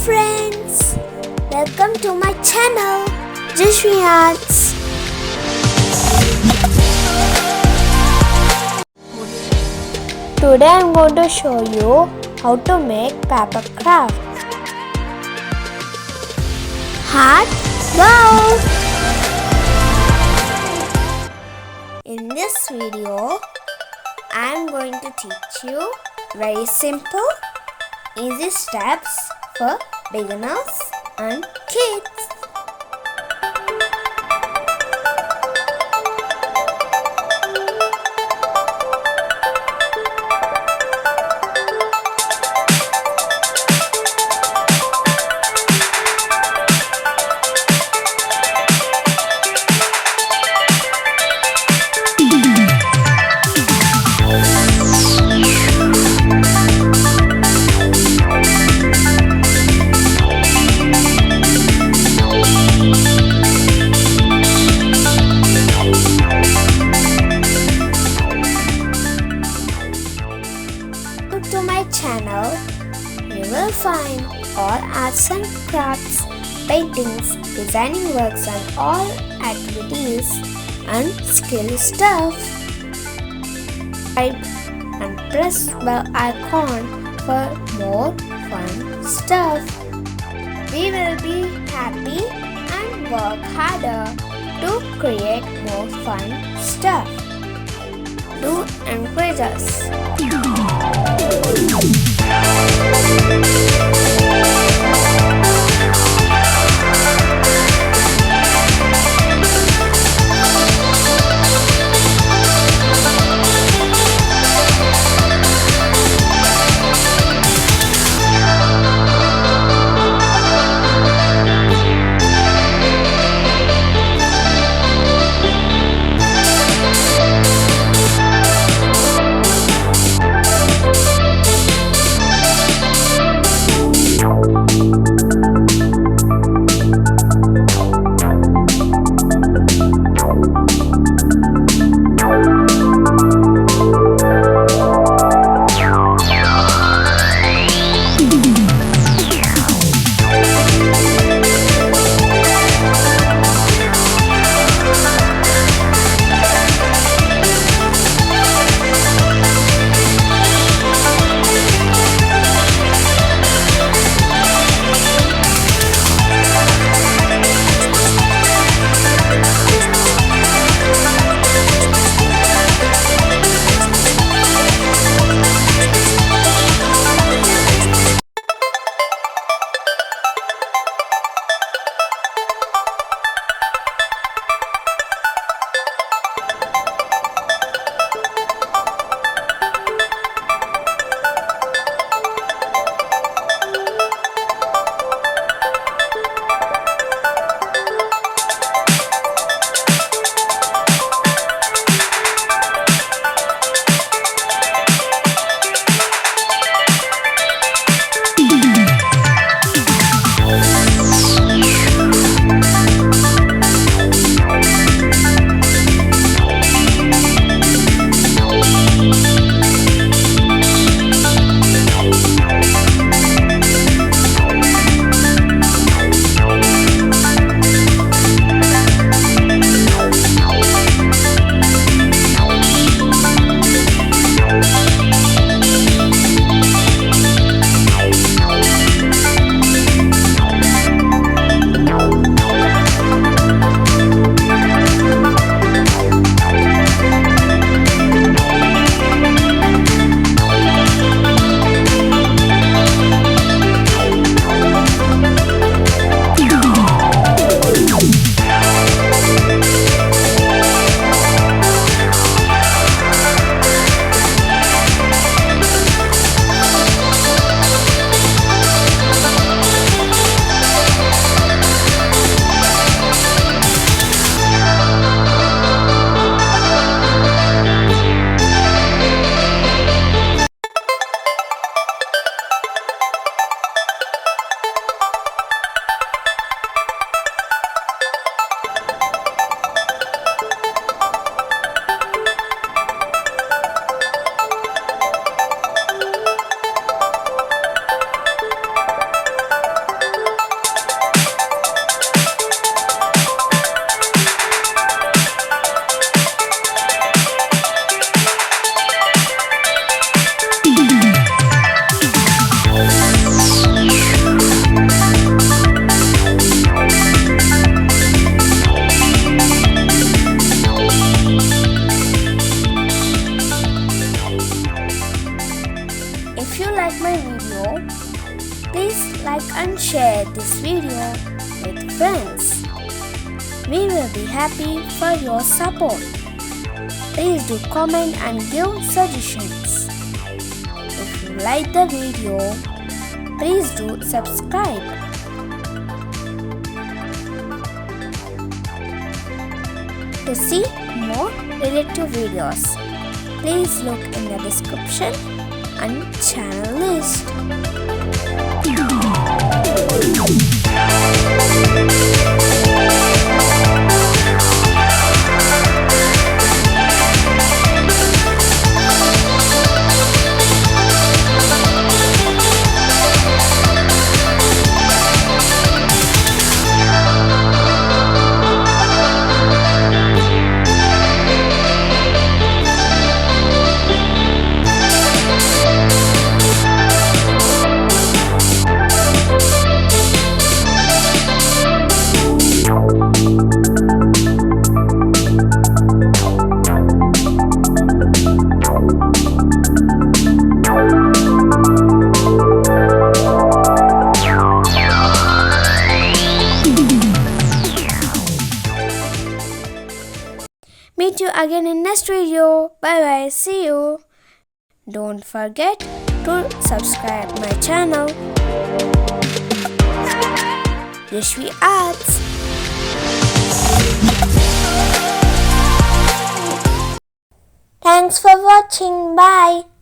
friends, welcome to my channel JaswiArts. Today I am going to show you how to make paper crafts. Hard go! In this video, I am going to teach you very simple, easy steps for beginners and kids. To my channel, you will find all arts and crafts, paintings, designing works and all activities and skill stuff. Subscribe and press bell icon for more fun stuff. We will be happy and work harder to create more fun stuff. Do encourage us. if you like my video, please like and share this video with friends. We will be happy for your support. Please do comment and give suggestions. If you like the video, please do subscribe. To see more related videos, please look in the description and channel list. Meet you again in next video. Bye bye. See you. Don't forget to subscribe my channel. JaswiArts. Thanks for watching. Bye.